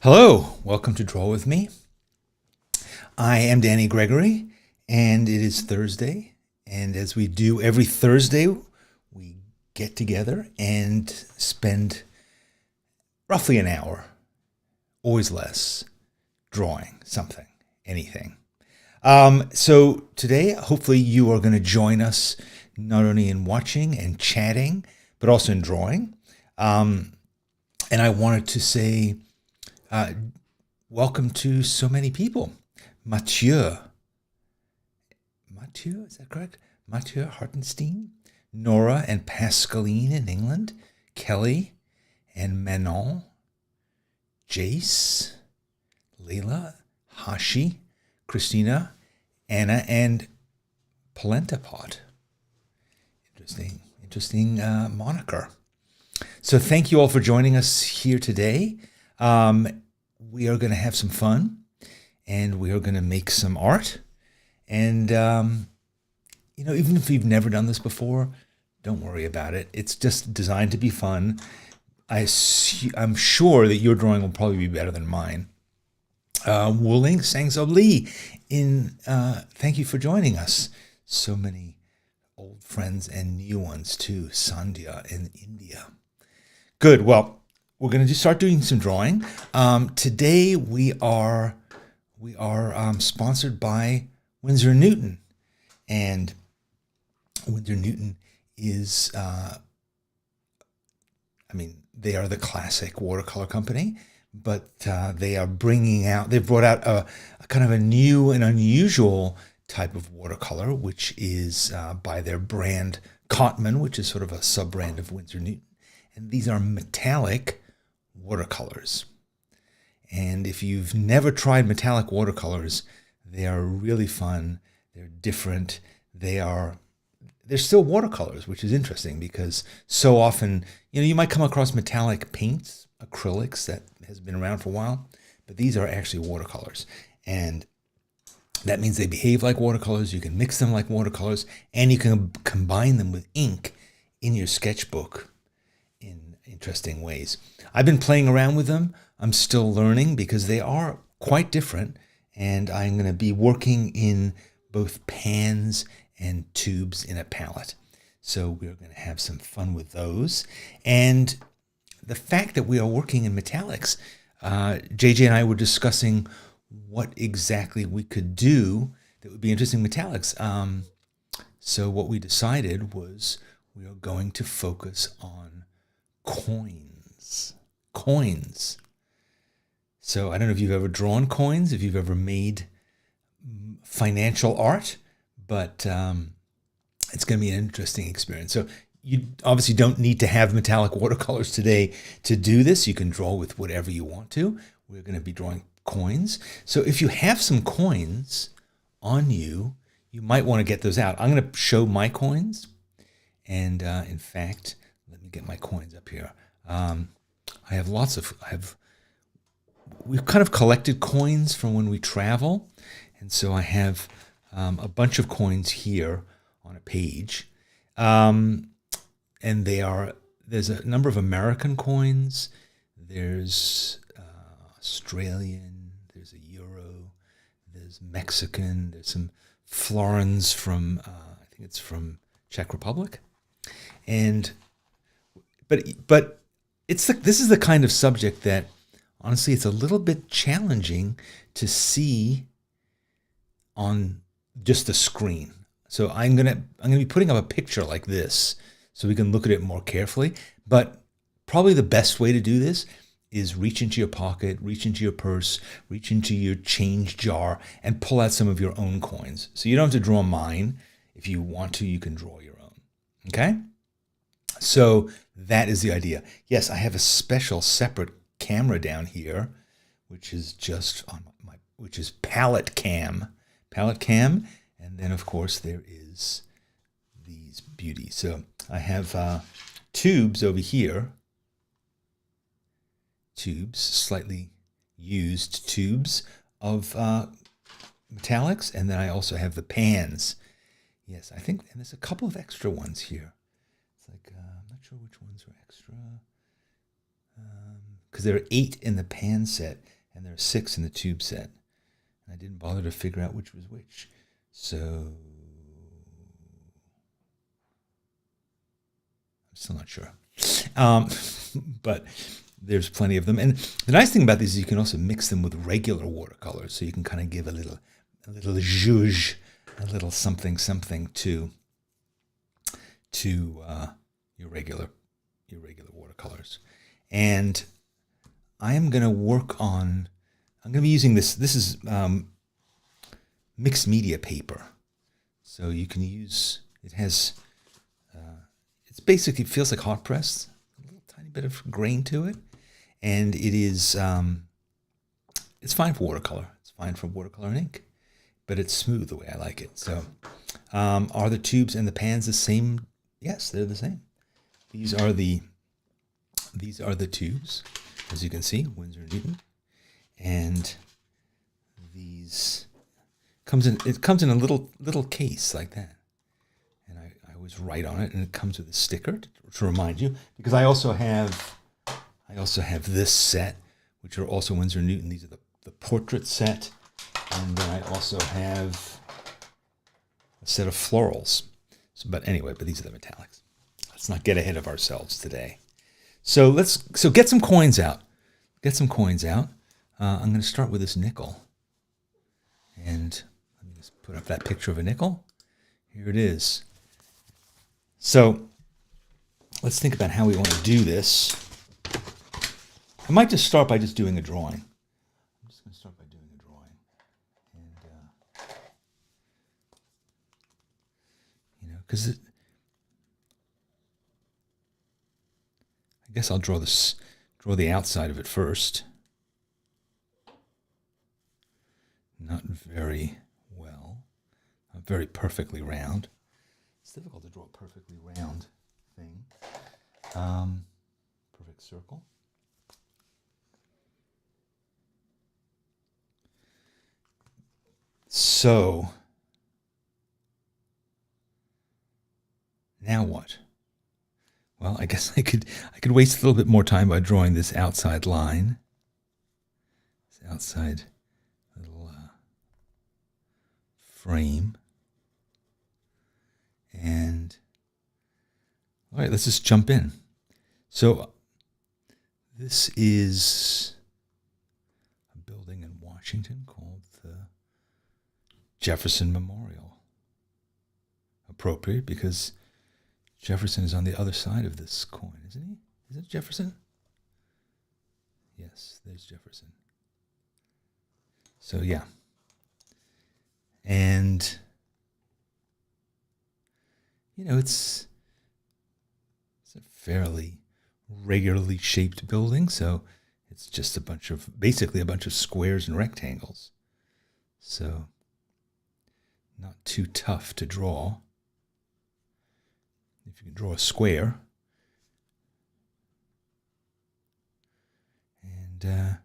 Hello, welcome to Draw With Me. I am Danny Gregory, and it is Thursday. And as we do every Thursday, we get together and spend roughly an hour, always less, drawing something, anything. So today, hopefully you are going to join us not only in watching and chatting, but also in drawing. And I wanted to say welcome to so many people. Mathieu, is that correct? Mathieu Hartenstein, Nora and Pascaline in England, Kelly and Manon, Jace, Leila, Hashi, Christina, Anna, and Polentapot. Interesting moniker. So thank you all for joining us here today. We are going to have some fun, and we are going to make some art. And, even if you've never done this before, don't worry about it. It's just designed to be fun. I'm sure that your drawing will probably be better than mine. Wuling Sangso Lee, thank you for joining us. So many old friends and new ones too. Sandhya in India. Good. Well, we're going to start doing some drawing. Today we are sponsored by Winsor Newton, and Winsor Newton is, they are the classic watercolor company, but they've brought out a kind of a new and unusual type of watercolor, which is by their brand Cotman, which is sort of a sub-brand of Winsor Newton. And these are metallic watercolors. And if you've never tried metallic watercolors, they are really fun. They're different. They're still watercolors, which is interesting because so often, you might come across metallic paints, acrylics that has been around for a while, but these are actually watercolors. And that means they behave like watercolors. You can mix them like watercolors, and you can combine them with ink in your sketchbook in interesting ways. I've been playing around with them. I'm still learning because they are quite different, and I'm going to be working in both pans and tubes in a palette. So we're going to have some fun with those. And the fact that we are working in metallics, JJ and I were discussing what exactly we could do that would be interesting metallics. So what we decided was we are going to focus on coins. So I don't know if you've ever drawn coins, if you've ever made financial art, but it's going to be an interesting experience. So you obviously don't need to have metallic watercolors today to do this. You can draw with whatever you want to. We're going to be drawing coins. So if you have some coins on you, you might want to get those out. I'm going to show my coins. And in fact, let me get my coins up here. We've kind of collected coins from when we travel. And so I have a bunch of coins here on a page. And there's a number of American coins. There's Australian, there's a Euro, there's Mexican, there's some florins from, I think it's from Czech Republic. But this is the kind of subject that, honestly, it's a little bit challenging to see on just the screen. So I'm gonna be putting up a picture like this so we can look at it more carefully. But probably the best way to do this is reach into your pocket, reach into your purse, reach into your change jar, and pull out some of your own coins. So you don't have to draw mine. If you want to, you can draw your own. Okay? So that is the idea. Yes, I have a special separate camera down here, which is just on which is palette cam, and then of course there is these beauties. So I have tubes over here, slightly used tubes of metallics, and then I also have the pans. Yes, I think, and there's a couple of extra ones here. It's like I'm sure which ones are extra, because there are 8 in the pan set. and there are 6 in the tube set. And I didn't bother to figure out which was which. So I'm still not sure. But there's plenty of them. And the nice thing about these is you can also mix them with regular watercolors. So you can kind of give a little zhuzh, a little something to your regular watercolors. And I'm going to be using this. This is mixed media paper. So you can use, it has, it's basically, it feels like hot press, a little tiny bit of grain to it. And it is, it's fine for watercolor. It's fine for watercolor and ink, but it's smooth the way I like it. So are the tubes and the pans the same? Yes, they're the same. These are the tubes, as you can see, Winsor & Newton. And these comes in a little case like that. And I always write on it, and it comes with a sticker to remind you, because I also have this set, which are also Winsor & Newton. These are the portrait set. And then I also have a set of florals. But these are the metallics. Let's not get ahead of ourselves today. So get some coins out. I'm going to start with this nickel. And let me just put up that picture of a nickel. Here it is. So let's think about how we want to do this. I might just start by just doing a drawing. I'm just going to start by doing a drawing. And, because I guess I'll draw the outside of it first. Not very well. Not very perfectly round. It's difficult to draw a perfectly round thing. Perfect circle. So now what? Well, I guess I could waste a little bit more time by drawing this outside line. This outside little frame. And all right, let's just jump in. So this is a building in Washington called the Jefferson Memorial. Appropriate, because Jefferson is on the other side of this coin, isn't he? Is it Jefferson? Yes, there's Jefferson. So yeah. And it's a fairly regularly shaped building, so it's just basically a bunch of squares and rectangles. So not too tough to draw. If you can draw a square. And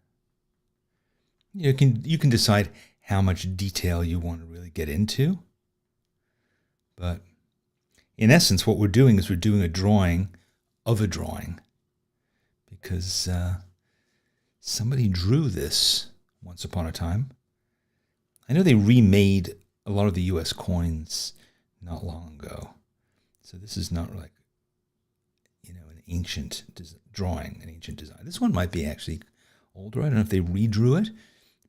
you can decide how much detail you want to really get into. But in essence, what we're doing is we're doing a drawing of a drawing, because somebody drew this once upon a time. I know they remade a lot of the U.S. coins not long ago. So this is not like, an ancient drawing, an ancient design. This one might be actually older. I don't know if they redrew it,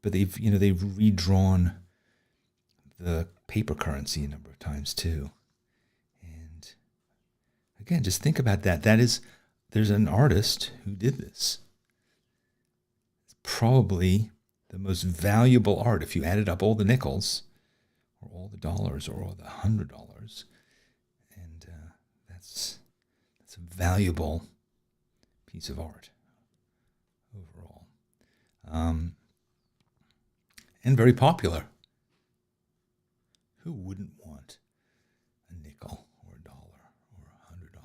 but they've redrawn the paper currency a number of times too. And again, just think about that. There's an artist who did this. It's probably the most valuable art if you added up all the nickels, or all the dollars, or all the $100. And that's a valuable piece of art overall. And very popular. Who wouldn't want a nickel or a dollar or $100?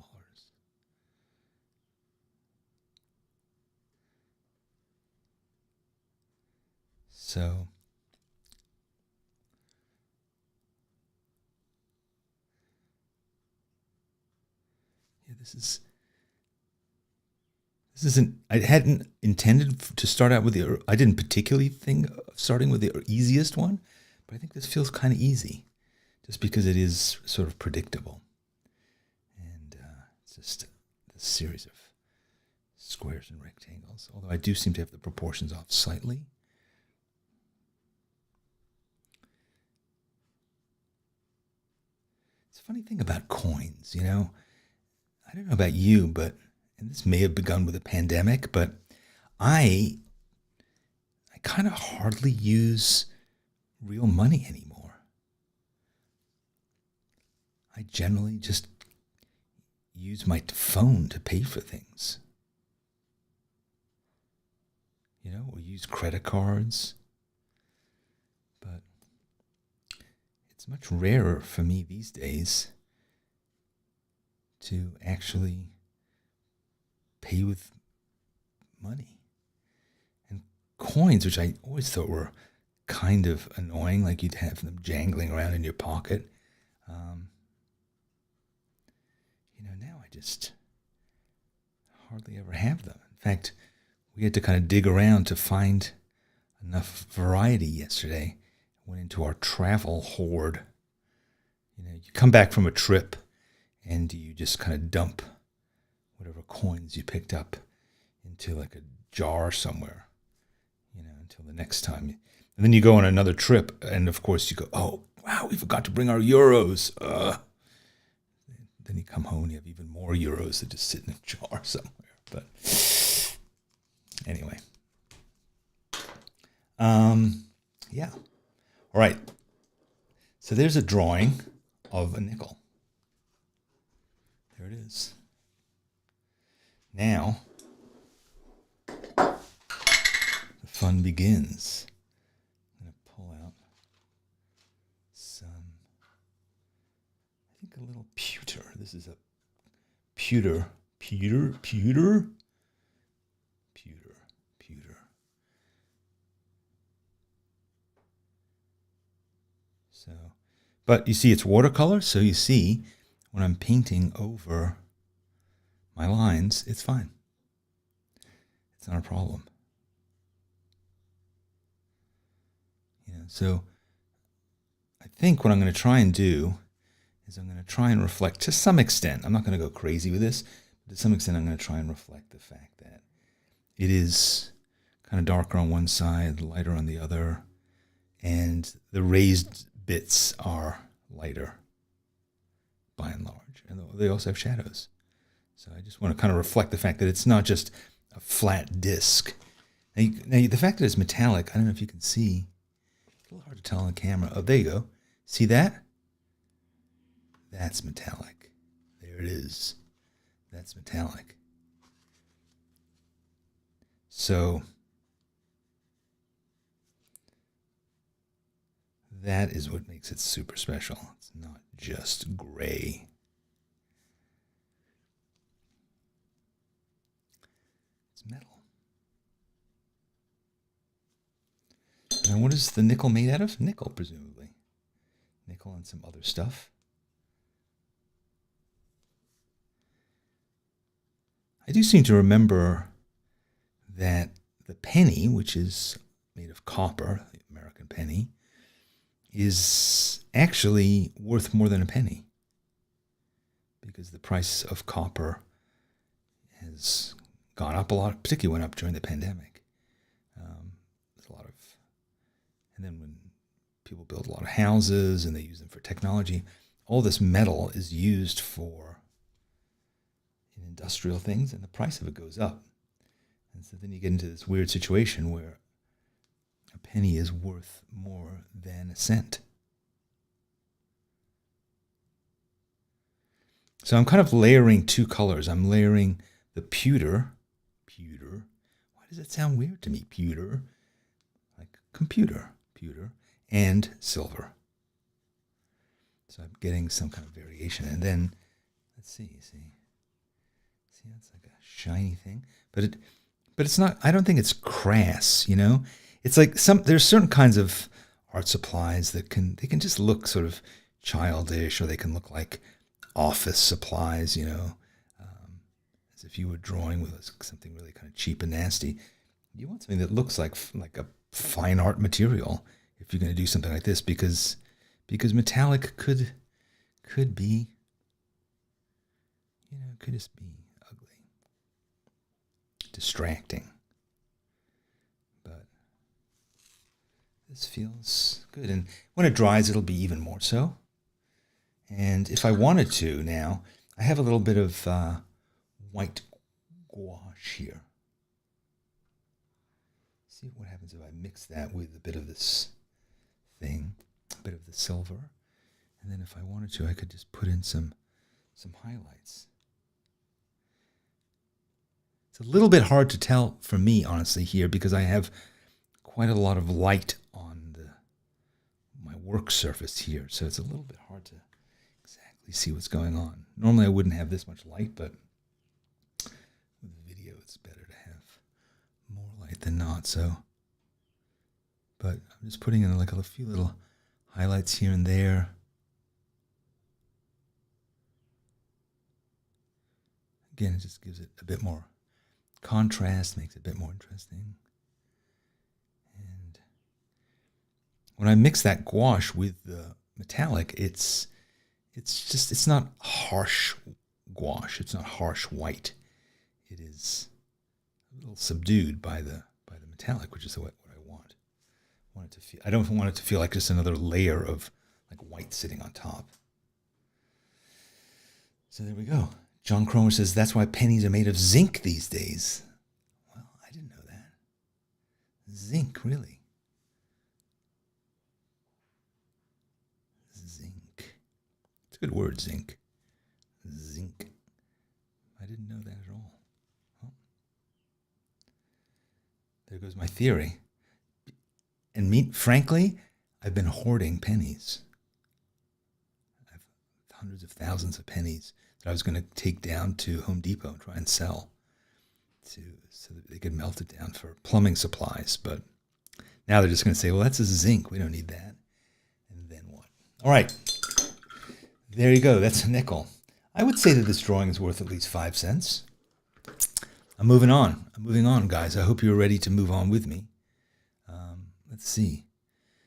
So yeah, this This isn't, I hadn't intended to start out with I didn't particularly think of starting with the easiest one, but I think this feels kind of easy just because it is sort of predictable. And it's just a series of squares and rectangles, although I do seem to have the proportions off slightly. It's a funny thing about coins, you know. I don't know about you, but, and this may have begun with a pandemic, but I kind of hardly use real money anymore. I generally just use my phone to pay for things. You know, or use credit cards. But it's much rarer for me these days to actually pay with money. And coins, which I always thought were kind of annoying, like you'd have them jangling around in your pocket. Now I just hardly ever have them. In fact, we had to kind of dig around to find enough variety yesterday. Went into our travel hoard. You come back from a trip and you just kind of dump whatever coins you picked up into like a jar somewhere, until the next time. And then you go on another trip, and of course you go, oh, wow, we forgot to bring our euros. Then you come home and you have even more euros that just sit in a jar somewhere. But anyway. Yeah. All right. So there's a drawing of a nickel. There it is. Now, the fun begins. I'm going to pull out some, I think a little pewter. This is a pewter. So, but you see it's watercolor, so you see when I'm painting over my lines, it's fine. It's not a problem. So I think what I'm going to try and do is I'm going to try and reflect to some extent. I'm not going to go crazy with this, but to some extent I'm going to try and reflect the fact that it is kind of darker on one side, lighter on the other, and the raised bits are lighter by and large, and they also have shadows. So I just want to kind of reflect the fact that it's not just a flat disc. Now, the fact that it's metallic, I don't know if you can see. It's a little hard to tell on the camera. Oh, there you go. See that? That's metallic. There it is. That's metallic. So that is what makes it super special. It's not just gray. It's metal. Now, what is the nickel made out of? Nickel, presumably. Nickel and some other stuff. I do seem to remember that the penny, which is made of copper, the American penny, is actually worth more than a penny because the price of copper has gone up a lot, particularly went up during the pandemic. There's a lot of, and then when people build a lot of houses and they use them for technology, all this metal is used for industrial things, and the price of it goes up. And so then you get into this weird situation where a penny is worth more than a cent. So I'm kind of layering two colors. I'm layering the pewter. Why does it sound weird to me? Pewter. Like computer. Pewter. And silver. So I'm getting some kind of variation. And then, let's see. See, it's like a shiny thing. But it's not, I don't think it's crass, It's like there's certain kinds of art supplies that they can just look sort of childish, or they can look like office supplies, as As if you were drawing with something really kind of cheap and nasty. You want something that looks like a fine art material if you're going to do something like this, because metallic could be, could just be ugly, distracting. But this feels good, and when it dries, it'll be even more so. And if I wanted to now, I have a little bit of white gouache here. See what happens if I mix that with a bit of this thing, a bit of the silver. And then if I wanted to, I could just put in some highlights. It's a little bit hard to tell for me, honestly, here, because I have quite a lot of light on my work surface here. So it's a little bit hard to exactly see what's going on. Normally I wouldn't have this much light, but with video it's better to have more light than not. So, but I'm just putting in like a few little highlights here and there. Again, it just gives it a bit more contrast, makes it a bit more interesting. And when I mix that gouache with the metallic, it's not harsh gouache. It's not harsh white. It is a little subdued by the metallic, which is what I want. I don't want it to feel like just another layer of like white sitting on top. So there we go. John Cromer says that's why pennies are made of zinc these days. Well, I didn't know that. Zinc, really? Zinc. It's a good word, zinc. Zinc. I didn't know that at all. Well, there goes my theory. And frankly, I've been hoarding pennies. I have hundreds of thousands of pennies that I was going to take down to Home Depot and try and sell so that they could melt it down for plumbing supplies. But now they're just going to say, well, that's a zinc. We don't need that. And then what? All right. There you go. That's a nickel. I would say that this drawing is worth at least 5 cents. I'm moving on, guys. I hope you're ready to move on with me. Let's see.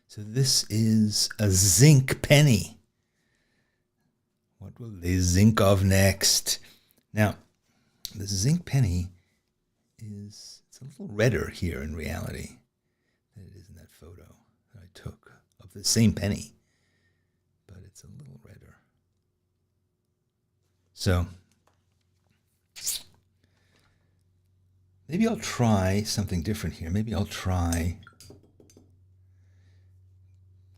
So this is a zinc penny. What will they zinc of next? Now, the zinc penny it's a little redder here in reality than it is in that photo that I took of the same penny. But it's a little redder. So, maybe I'll try something different here. Maybe I'll try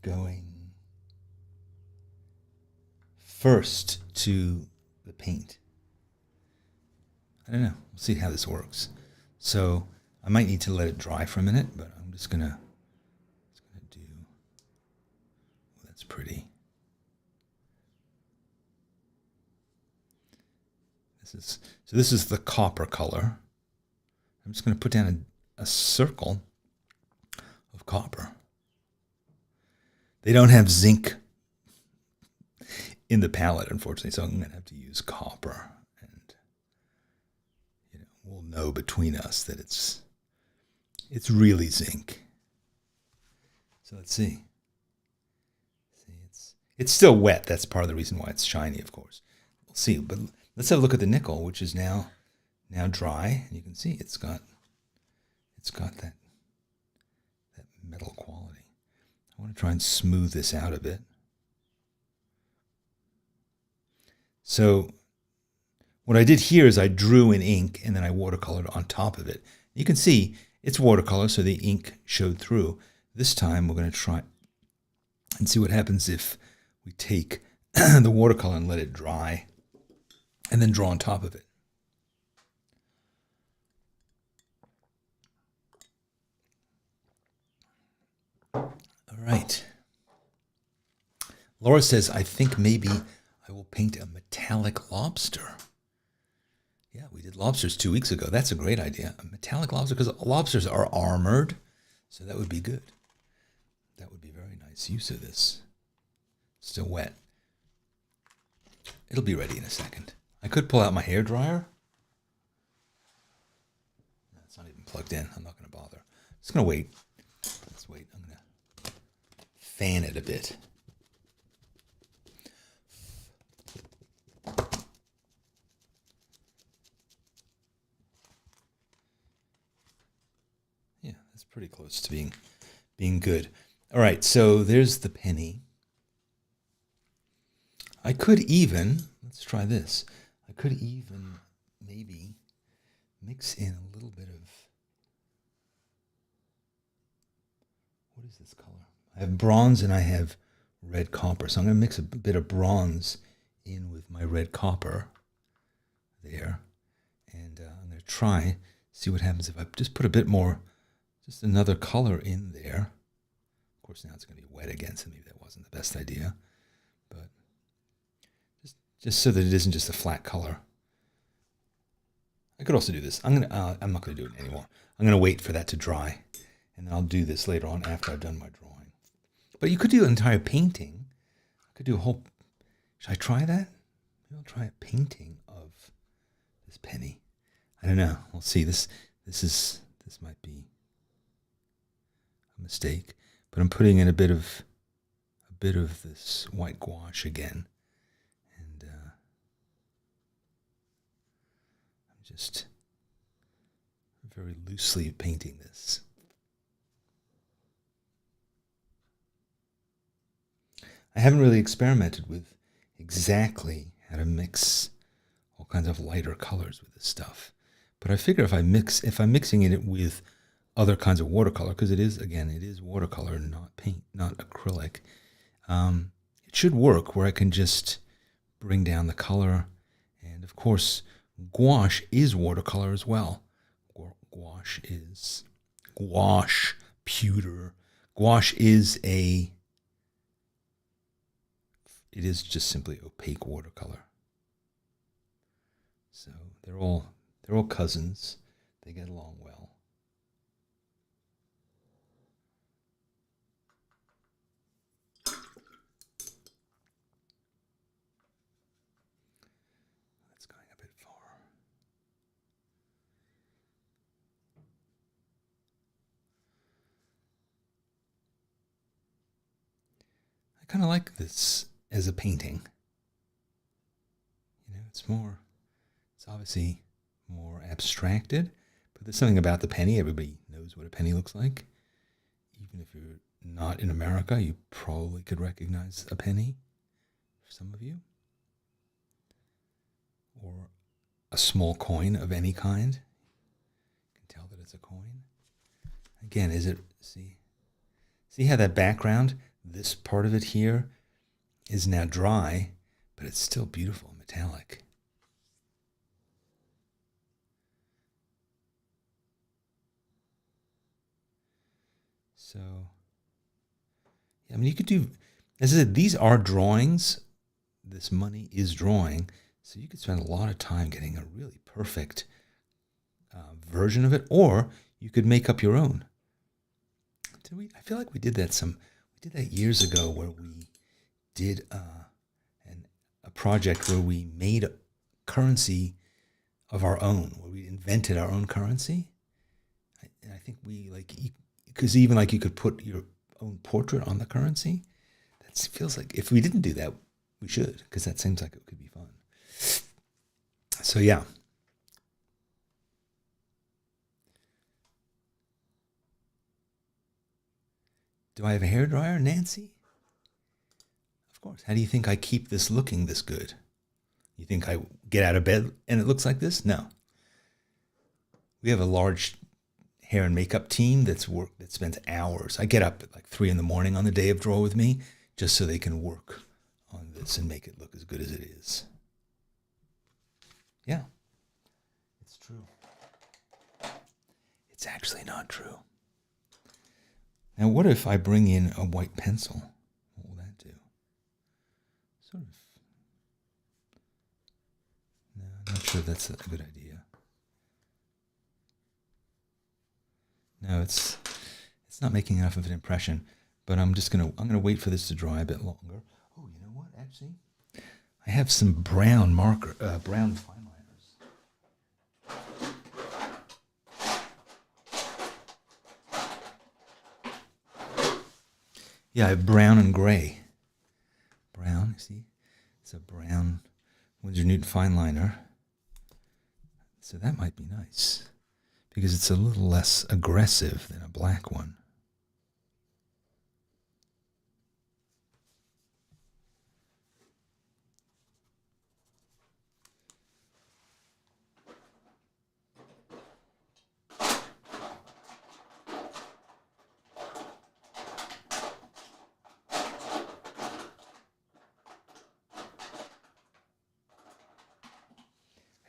going first to the paint. I don't know. We'll see how this works. So I might need to let it dry for a minute, but I'm just gonna do. Oh, that's pretty. This is the copper color. I'm just gonna put down a circle of copper. They don't have zinc in the palette, unfortunately, so I'm going to have to use copper. And, we'll know between us that it's really zinc. So let's see. It's still wet. That's part of the reason why it's shiny, of course. We'll see. But let's have a look at the nickel, which is now dry. And you can see it's got that metal quality. I want to try and smooth this out a bit. So what I did here is I drew in ink and then I watercolored on top of it. You can see it's watercolor, so the ink showed through. This time we're going to try and see what happens if we take the watercolor and let it dry and then draw on top of it. All right. Laura says, I think maybe I will paint a metallic lobster. Yeah, we did lobsters 2 weeks ago. That's a great idea. A metallic lobster, because lobsters are armored, so that would be good. That would be very nice use of this. Still wet. It'll be ready in a second. I could pull out my hairdryer plugged in. I'm not going to bother. Just going to wait. Let's wait. I'm going to fan it a bit. Yeah, that's pretty close to being good. All right, so there's the penny. I could even, let's try this. I could even maybe mix in a little bit of, what is this color? I have bronze and I have red copper. So I'm going to mix a bit of bronze in with my red copper there. And I'm going to try, see what happens if I just put a bit more, just another color in there. Of course, now it's going to be wet again, so maybe that wasn't the best idea. But just so that it isn't just a flat color. I could also do this. I'm not going to do it anymore. I'm going to wait for that to dry, and then I'll do this later on after I've done my drawing. But you could do an entire painting. I could do a whole. Should I try that? Maybe I'll try a painting of this penny. I don't know. We'll see. This might be a mistake, but I'm putting in a bit of this white gouache again. Just very loosely painting this. I haven't really experimented with exactly how to mix all kinds of lighter colors with this stuff. But I figure if I'm mixing it with other kinds of watercolor, because it is watercolor, not paint, not acrylic, it should work where I can just bring down the color. And of course, gouache is watercolor as well. Gouache is pewter. Gouache is it is just simply opaque watercolor. So they're all cousins. They get along well. I kind of like this as a painting. It's obviously more abstracted, but there's something about the penny. Everybody knows what a penny looks like. Even if you're not in America, you probably could recognize a penny, for some of you. Or a small coin of any kind. You can tell that it's a coin. Again, see how that background, this part of it here, is now dry, but it's still beautiful and metallic. So, yeah, I mean, you could do, as I said, these are drawings. This money is drawing, so you could spend a lot of time getting a really perfect version of it, or you could make up your own. I feel like we did that years ago, where we did a project where we made a currency of our own, where we invented our own currency. And I think because even you could put your own portrait on the currency. That feels like, if we didn't do that, we should, because that seems like it could be fun. So yeah. Do I have a hairdryer, Nancy? Of course. How do you think I keep this looking this good? You think I get out of bed and it looks like this? No. We have a large hair and makeup team that spends hours. I get up at 3 a.m. on the day of Draw With Me, just so they can work on this and make it look as good as it is. Yeah. It's true. It's actually not true. Now, what if I bring in a white pencil? What will that do? Sort of. No, I'm not sure that's a good idea. No, it's not making enough of an impression. But I'm gonna wait for this to dry a bit longer. Oh, you know what? Actually, I have some brown fine liners. Yeah, I have brown and gray. Brown, see? It's a brown Winsor Newton fine liner. So that might be nice because it's a little less aggressive than a black one.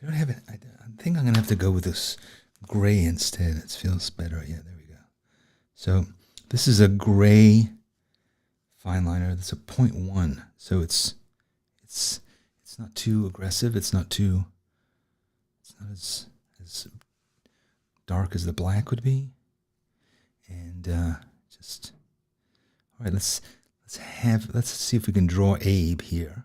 I don't have it. I think I'm going to have to go with this gray instead. It feels better. Yeah, there we go. So this is a gray fine liner. That's a 0.1. So it's not too aggressive. It's not as dark as the black would be. And just all right. Let's see if we can draw Abe here.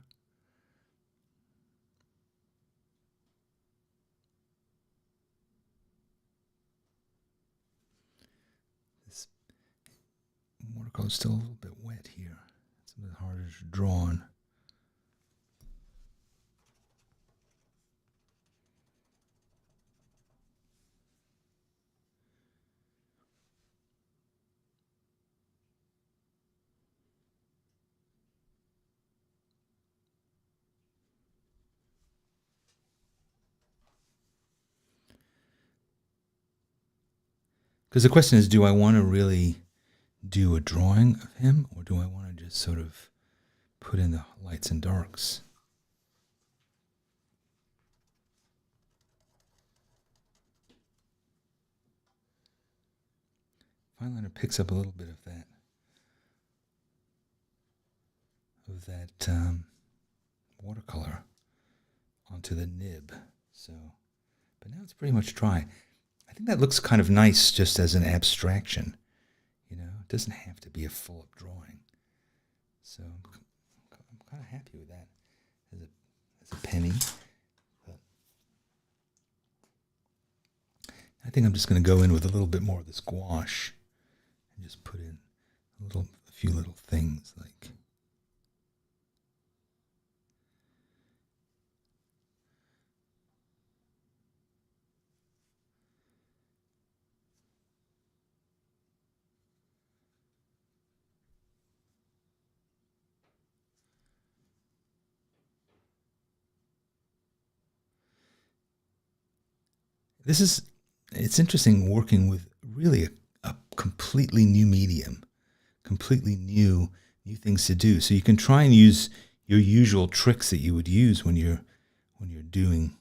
Watercolor's still a little bit wet here. It's a bit harder to draw on. Because the question is, do I want to really do a drawing of him, or do I want to just sort of put in the lights and darks? Fine liner picks up a little bit of that watercolor onto the nib. So, but now it's pretty much dry. I think that looks kind of nice just as an abstraction. You know, it doesn't have to be a full-up drawing. So I'm kind of happy with that as a penny. But I think I'm just going to go in with a little bit more of this gouache and just put in a few little things like. It's interesting working with really a completely new medium, completely new things to do. So you can try and use your usual tricks that you would use when you're doing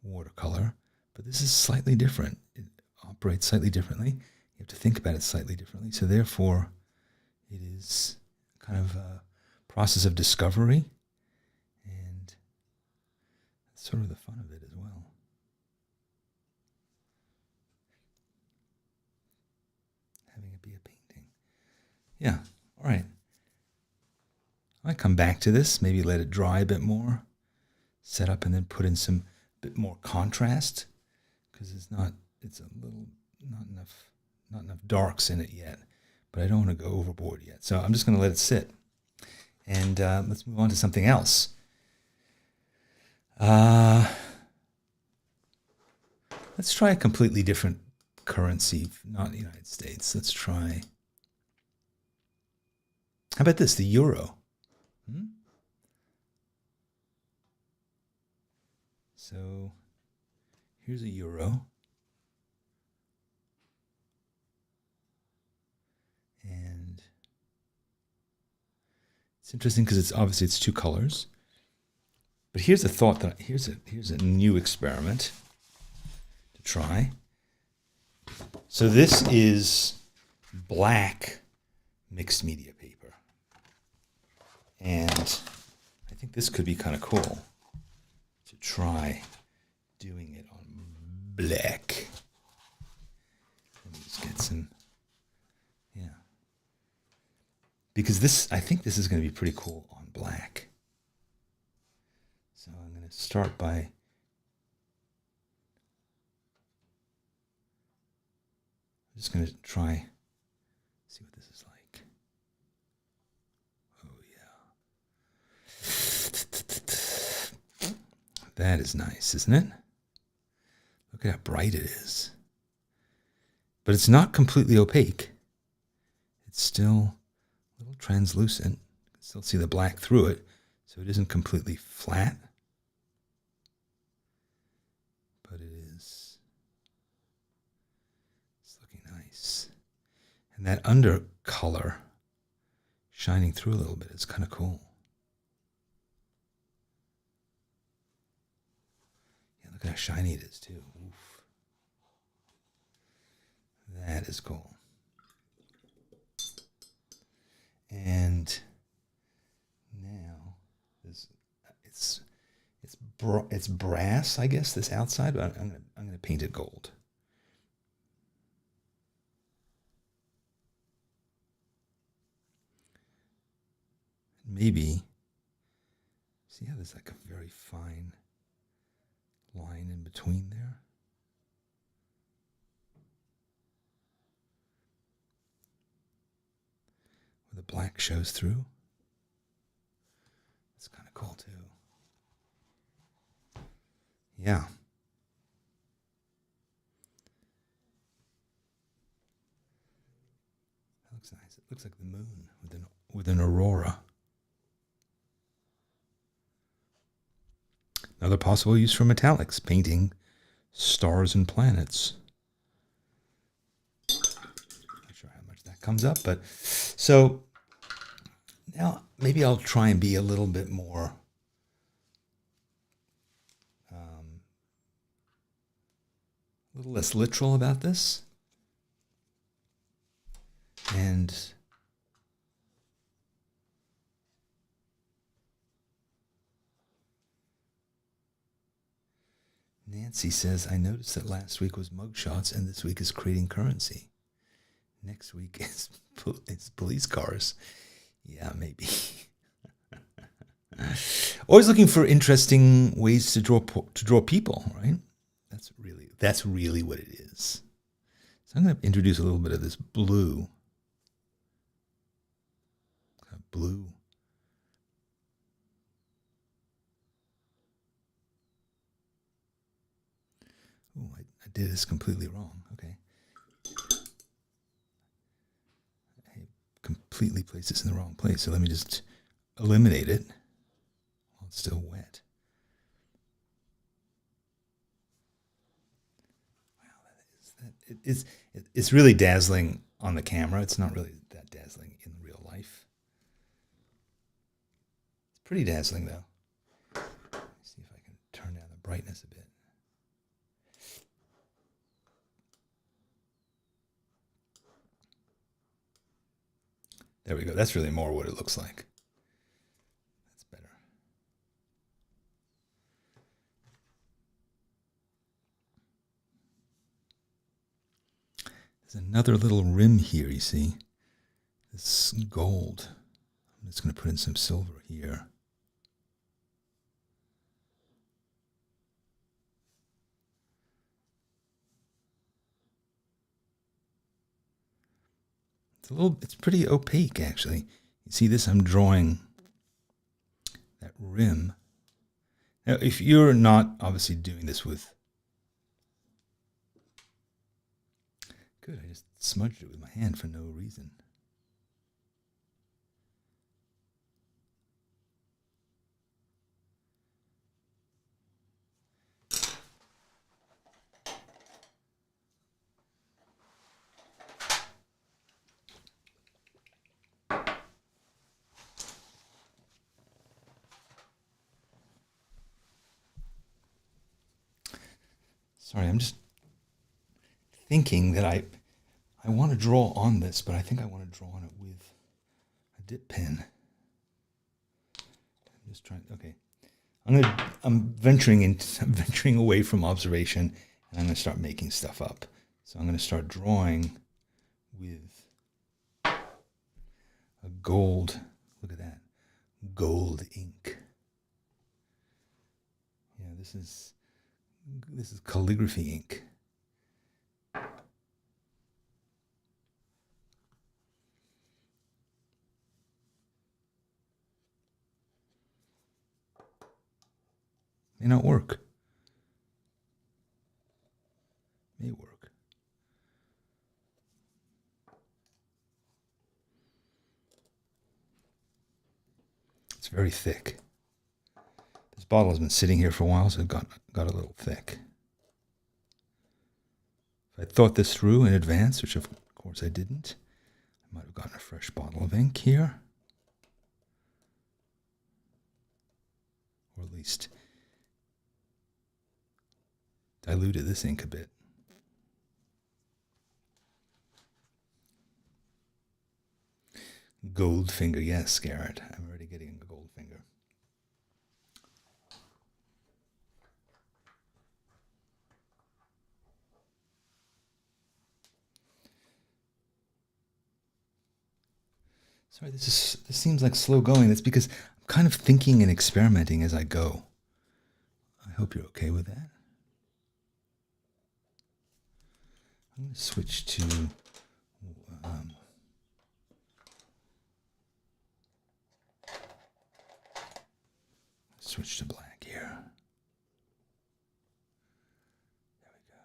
watercolor, but this is slightly different. It operates slightly differently. You have to think about it slightly differently. So therefore, it is kind of a process of discovery, and that's sort of the fun of it as well. Having it be a painting. Yeah, all right. I might come back to this, maybe let it dry a bit more, set up, and then put in some bit more contrast, because it's not enough darks in it yet, but I don't want to go overboard yet. So I'm just going to let it sit, and let's move on to something else. Let's try a completely different currency, not the United States. Let's try. How about this? The euro. So here's a euro. And it's interesting because it's two colors. But here's a thought that here's a new experiment to try. So this is black mixed media paper. And I think this could be kind of cool to try doing it on black. Let me just get some, yeah. Because I think this is going to be pretty cool on black. So I'm going to start by I'm just going to try see what this is like. That is nice, isn't it? Look at how bright it is. But it's not completely opaque. It's still a little translucent. You can still see the black through it, so it isn't completely flat. But it's looking nice. And that undercolor shining through a little bit is kind of cool. Yeah, look at how shiny it is too. Oof. That is cool. And now it's brass, I guess, this outside, but I'm gonna paint it gold. Maybe see how there's like a very fine line in between there. Where the black shows through. It's kind of cool too. Yeah. That looks nice. It looks like the moon with an aurora. Another possible use for metallics, painting stars and planets. Not sure how much that comes up, but so now maybe I'll try and be a little bit more a little less literal about this. And Nancy says, I noticed that last week was mugshots and this week is creating currency. Next week is police cars. Yeah, maybe. Always looking for interesting ways to draw people, right? That's really what it is. So I'm going to introduce a little bit of this blue. Blue. Oh, I did this completely wrong. Okay. I completely placed this in the wrong place. So let me just eliminate it while it's still wet. It's really dazzling on the camera. It's not really that dazzling in real life. It's pretty dazzling though. Let's see if I can turn down the brightness a bit. There we go. That's really more what it looks like. That's better. There's another little rim here, you see. This gold. I'm just going to put in some silver here. It's pretty opaque actually. You see this? I'm drawing that rim. Now, if you're not obviously doing this with, good, I just smudged it with my hand for no reason. Sorry, I'm just thinking that I want to draw on this, but I think I want to draw on it with a dip pen. I'm just trying. Okay, I'm venturing away from observation, and I'm going to start making stuff up. So I'm going to start drawing with a gold. Look at that, gold ink. Yeah, this is calligraphy ink. May not work. May work. It's very thick. This bottle has been sitting here for a while, so it got a little thick. If I thought this through in advance, which of course I didn't, I might have gotten a fresh bottle of ink here. Or at least diluted this ink a bit. Gold finger, yes, Garrett. I'm already getting a gold finger. Sorry, this seems like slow going. That's because I'm kind of thinking and experimenting as I go. I hope you're okay with that. I'm going to switch to black here. There we go.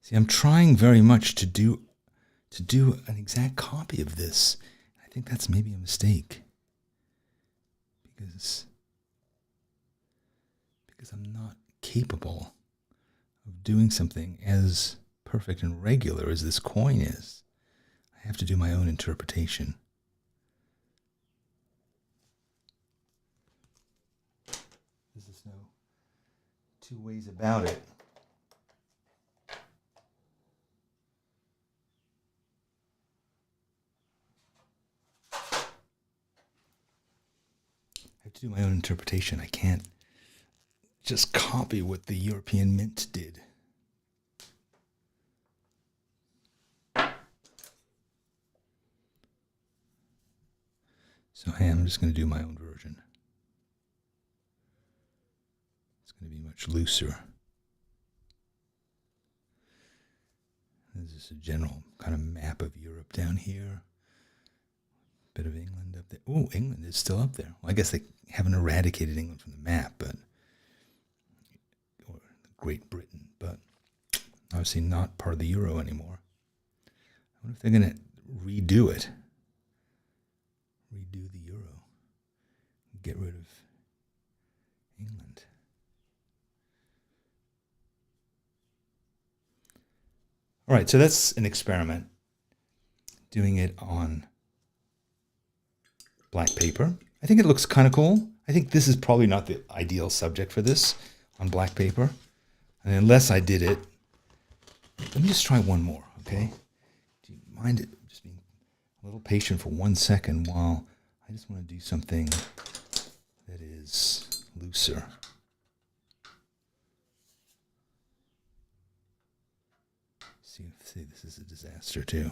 See, I'm trying very much to do an exact copy of this. I think that's maybe a mistake. Because I'm not capable of doing something as perfect and regular as this coin is. I have to do my own interpretation. There's no two ways about it. I have to do my own interpretation. I can't just copy what the European Mint did. So I'm just going to do my own version. It's going to be much looser. This is a general kind of map of Europe down here. Bit of England up there. Oh, England is still up there. Well, I guess they haven't eradicated England from the map, but or Great Britain, but obviously not part of the euro anymore. I wonder if they're going to redo it. Redo the euro. Get rid of England. All right, so that's an experiment. Doing it on black paper. I think it looks kind of cool. I think this is probably not the ideal subject for this on black paper. And unless I did it, let me just try one more, okay? Do you mind it just being a little patient for 1 second while I just want to do something that is looser. See, this is a disaster too.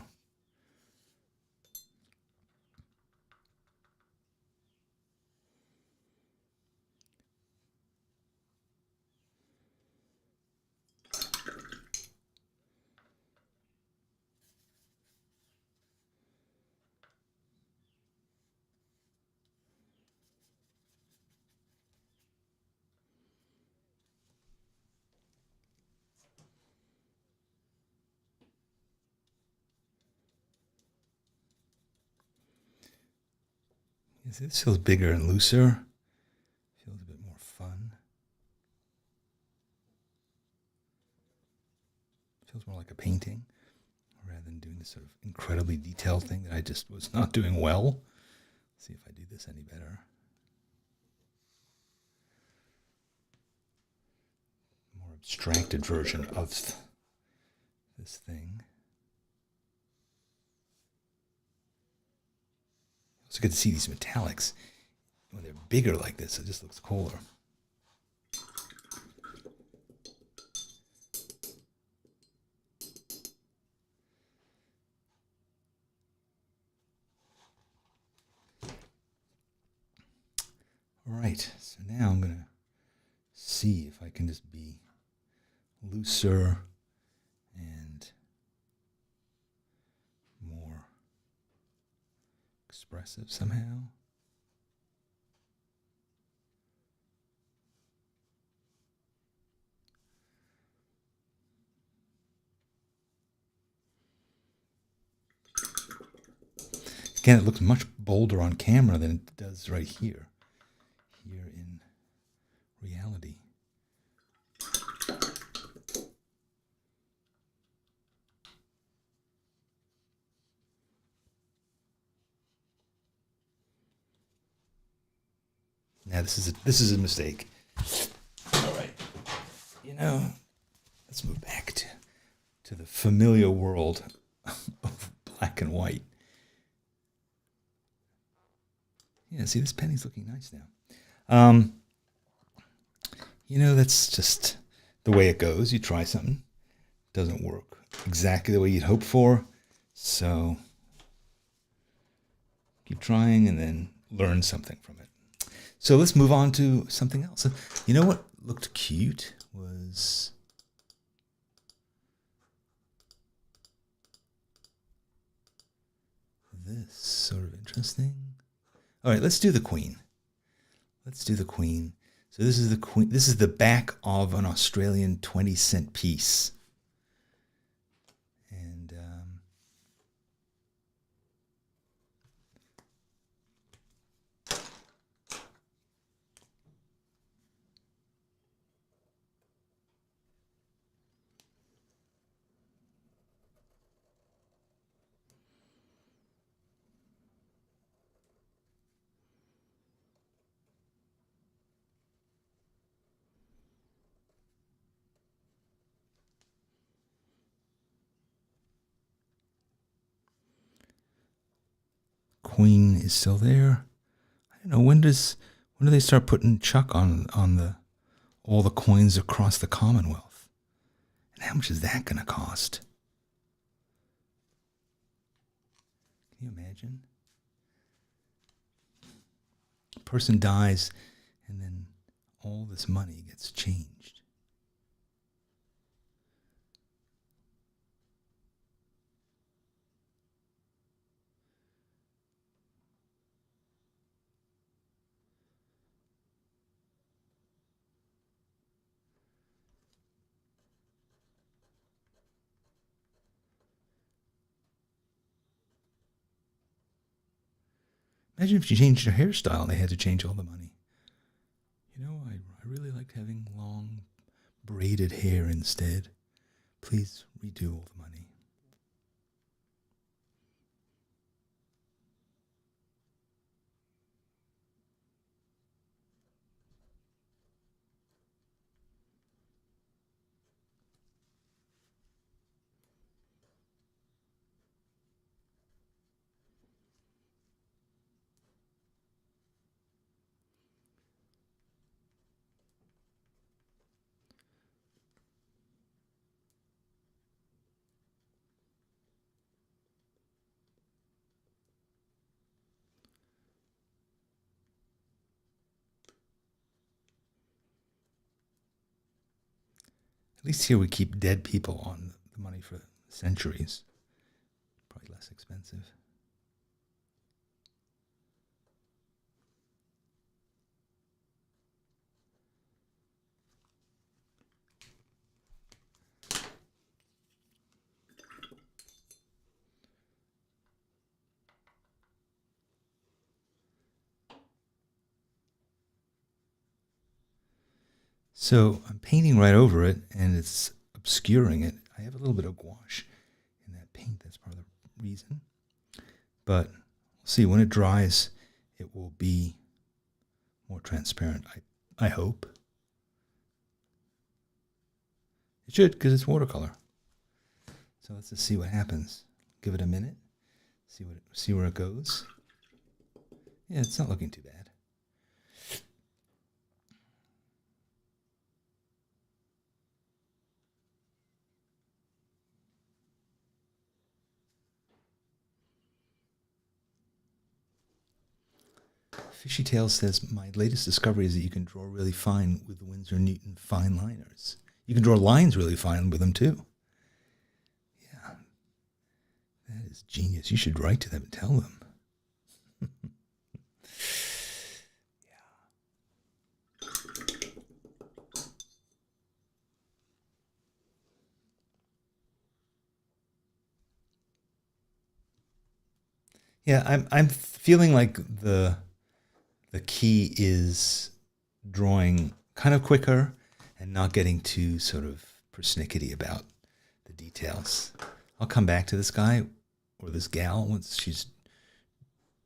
This feels bigger and looser. Feels a bit more fun. Feels more like a painting rather than doing this sort of incredibly detailed thing that I just was not doing well. Let's see if I do this any better. More abstracted version of this thing. Also good to see these metallics. When they're bigger like this, it just looks cooler. All right, so now I'm going to see if I can just be looser and more expressive somehow. Again, it looks much bolder on camera than it does right here. Here in reality. Now this is a mistake. All right, let's move back to the familiar world of black and white. Yeah, see, this penny's looking nice now. That's just the way it goes. You try something, doesn't work exactly the way you'd hope for, so keep trying and then learn something from it. So let's move on to something else. You know what looked cute was this, sort of interesting. All right, let's do the Queen. So this is the Queen. This is the back of an Australian 20-cent piece. And Queen is still there. I don't know, when do they start putting Chuck on all the coins across the Commonwealth? And how much is that going to cost? Can you imagine? A person dies and then all this money gets changed. Imagine if she changed her hairstyle and they had to change all the money. I really like having long braided hair instead. Please redo all the money. At least here we keep dead people on the money for centuries. Probably less expensive. So I'm painting right over it, and it's obscuring it. I have a little bit of gouache in that paint. That's part of the reason. But we'll see, when it dries, it will be more transparent, I hope. It should, because it's watercolor. So let's just see what happens. Give it a minute. See where it goes. Yeah, it's not looking too bad. Fishy Tail says, my latest discovery is that you can draw really fine with the Winsor Newton fine liners. You can draw lines really fine with them too. Yeah, that is genius. You should write to them and tell them. Yeah, I'm feeling like the key is drawing kind of quicker and not getting too sort of persnickety about the details. I'll come back to this guy or this gal once she's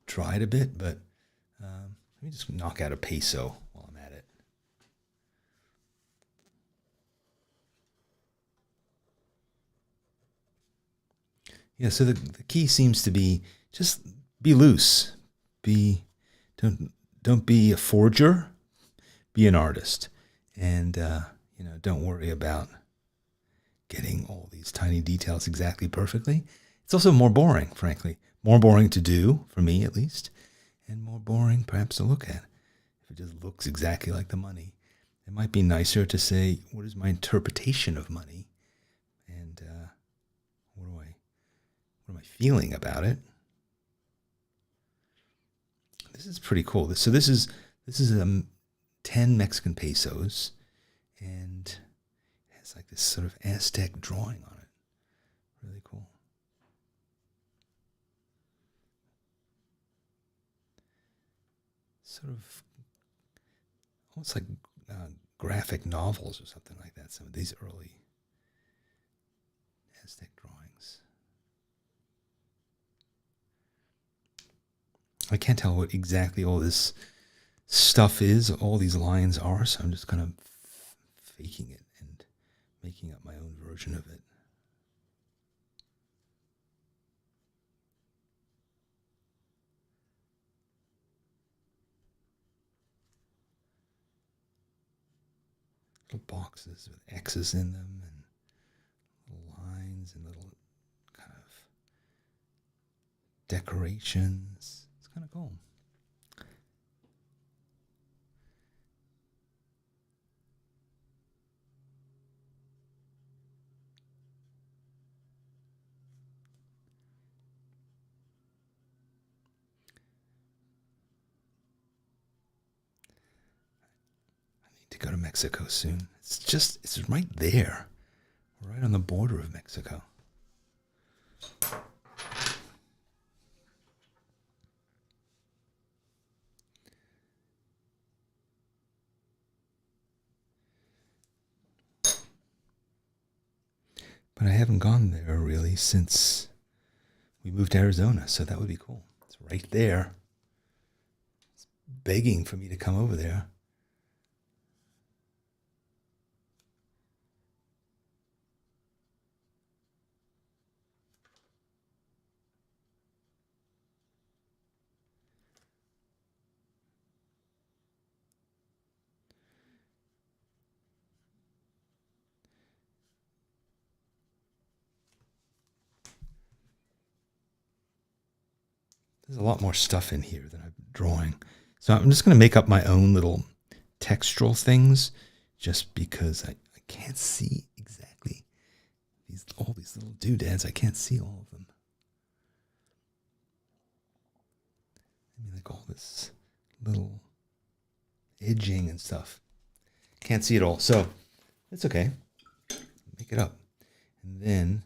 tried a bit, but let me just knock out a peso while I'm at it. Yeah, so the key seems to be just be loose. Don't be a forger, be an artist. And, don't worry about getting all these tiny details exactly perfectly. It's also more boring, frankly. More boring to do, for me at least, and more boring perhaps to look at. If it just looks exactly like the money. It might be nicer to say, what is my interpretation of money? And what am I feeling about it? This is pretty cool. This is 10 Mexican pesos, and it has like this sort of Aztec drawing on it. Really cool. Sort of almost like graphic novels or something like that. Some of these early Aztec drawings. I can't tell what exactly all this stuff is, all these lines are, so I'm just kind of faking it and making up my own version of it. Little boxes with X's in them and little lines and little kind of decorations. It's kind of cool. To go to Mexico soon. It's right there. Right on the border of Mexico. But I haven't gone there really since we moved to Arizona, so that would be cool. It's right there. It's begging for me to come over there. There's a lot more stuff in here than I'm drawing. So I'm just going to make up my own little textural things just because I can't see exactly all these little doodads. I can't see all of them. I mean, like all this little edging and stuff. Can't see it all. So it's okay. Make it up. And then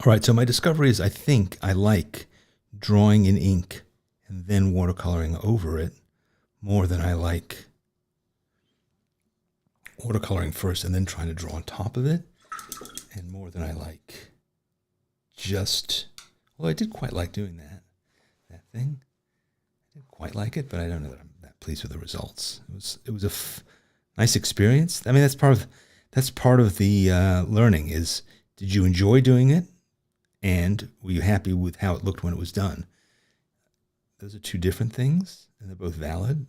all right, so my discovery is I think I like drawing in ink and then watercoloring over it more than I like watercoloring first and then trying to draw on top of it, and more than I like well, I did quite like doing that that thing. I didn't quite like it, but I don't know that I'm that pleased with the results. It was a nice experience. I mean, that's part of the learning is, did you enjoy doing it? And were you happy with how it looked when it was done? Those are two different things, and they're both valid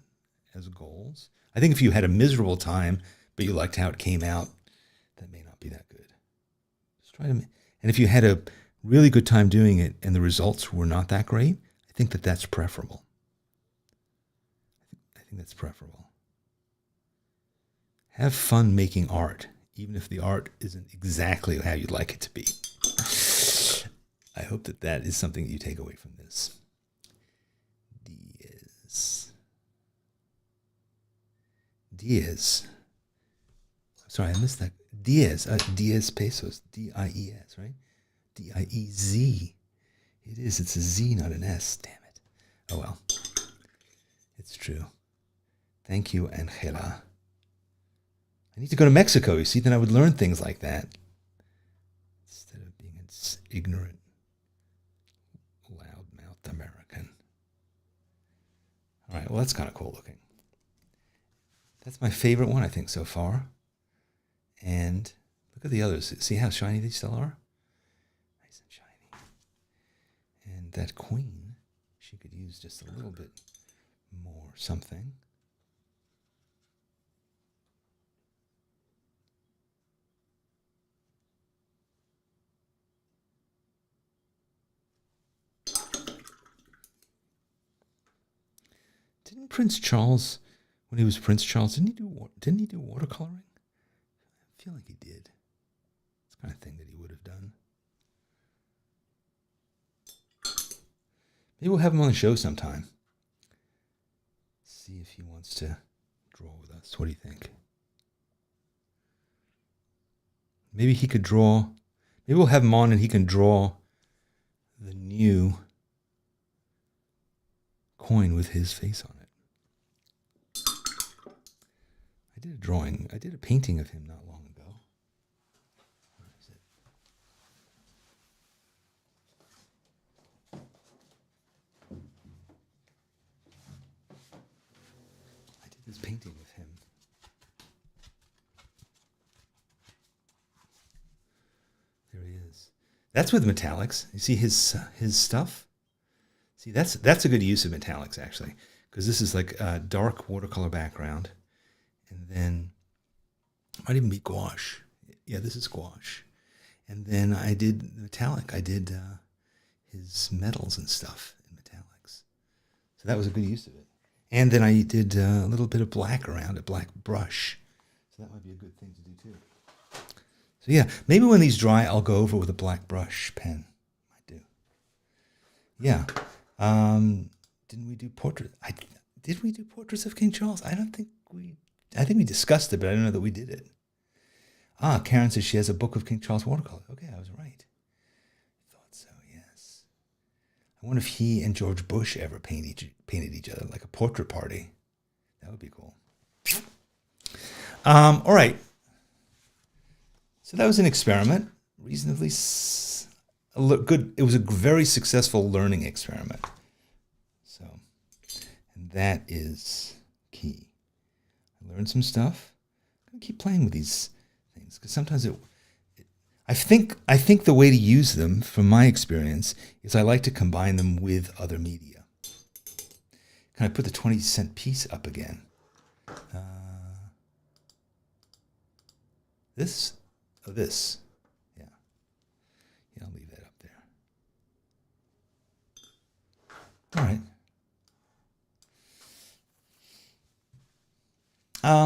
as goals. I think if you had a miserable time, but you liked how it came out, that may not be that good. Just try to, and if you had a really good time doing it and the results were not that great, I think that that's preferable. I think that's preferable. Have fun making art, even if the art isn't exactly how you'd like it to be. I hope that that is something that you take away from this. Diaz. Sorry, I missed that. Diaz. Diaz pesos. D-I-E-S, right? D-I-E-Z. It is. It's a Z, not an S. Damn it. Oh, well. It's true. Thank you, Angela. I need to go to Mexico, you see, then I would learn things like that. Instead of being an ignorant, loud-mouthed American. All right, well, that's kind of cool looking. That's my favorite one, I think, so far. And look at the others. See how shiny they still are? Nice and shiny. And that queen, she could use just a little bit more something. Didn't Prince Charles, when he was Prince Charles, didn't he do watercoloring? I feel like he did. It's the kind of thing that he would have done. Maybe we'll have him on the show sometime. See if he wants to draw with us. What do you think? Maybe he could draw. Maybe we'll have him on and he can draw the new coin with his face on it. I did a painting of him not long ago. Where is it? I did this painting of him. There he is. That's with metallics. You see his stuff? See, that's a good use of metallics, actually, because this is like a dark watercolor background. And then, it might even be gouache. Yeah, this is gouache. And then I did metallic. I did his metals and stuff in metallics. So that was a good use of it. And then I did a little bit of black around it, black brush. So that might be a good thing to do too. So yeah, maybe when these dry, I'll go over with a black brush pen. Might do. Yeah. Didn't we do portraits? Did we do portraits of King Charles? I think we discussed it, but I don't know that we did it. Karen says she has a book of King Charles watercolor. Okay, I was right. Thought so, yes. I wonder if he and George Bush ever painted each other like a portrait party. That would be cool. All right. So that was an experiment. Reasonably good. It was a very successful learning experiment. So, and that is key. I learned some stuff. I'm gonna keep playing with these things because sometimes I think the way to use them, from my experience, is I like to combine them with other media. Can I put the 20-cent piece up again? This? Oh, this. Yeah. Yeah, I'll leave that up there. All right.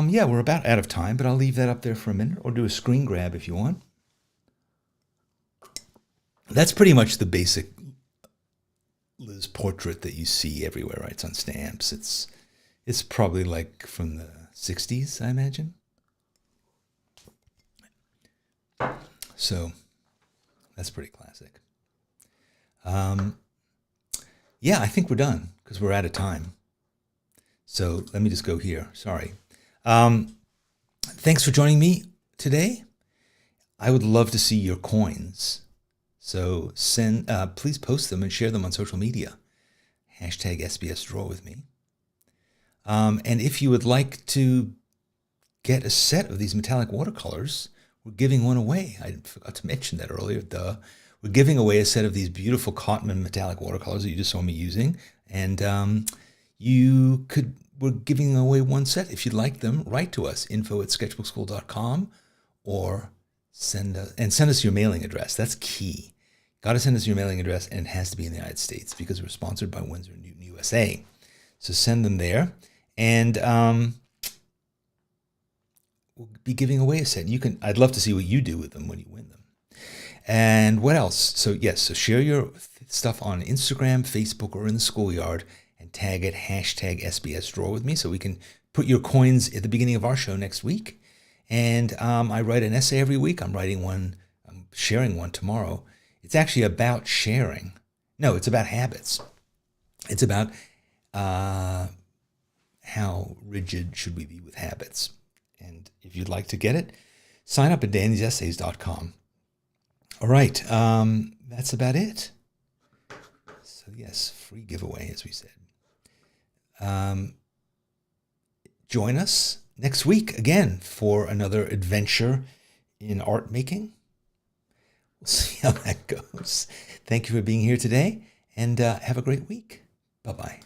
Yeah, we're about out of time, but I'll leave that up there for a minute, or do a screen grab if you want. That's pretty much the basic Liz portrait that you see everywhere, right? It's on stamps. It's probably like from the 60s, I imagine. So that's pretty classic. Yeah, I think we're done because we're out of time. So let me just go here. Sorry. Thanks for joining me today. I would love to see your coins. So please post them and share them on social media. hashtag SBS Draw with me. And if you would like to get a set of these metallic watercolors, we're giving one away. I forgot to mention that earlier. Duh. We're giving away a set of these beautiful Cotman metallic watercolors that you just saw me using. And we're giving away one set. If you'd like them, write to us, info@sketchbookschool.com, or send us your mailing address. That's key. Got to send us your mailing address, and it has to be in the United States because we're sponsored by Winsor & Newton, USA. So send them there. And we'll be giving away a set. I'd love to see what you do with them when you win them. And what else? So yes, so share your stuff on Instagram, Facebook, or in the schoolyard, and tag it hashtag SBS Draw with me so we can put your coins at the beginning of our show next week. And I write an essay every week. I'm sharing one tomorrow. It's actually about sharing. No, it's about habits. It's about how rigid should we be with habits. And if you'd like to get it, sign up at dannysessays.com. All right, that's about it. So yes, free giveaway, as we said. Join us next week again for another adventure in art making. We'll see how that goes. Thank you for being here today, and have a great week. Bye-bye.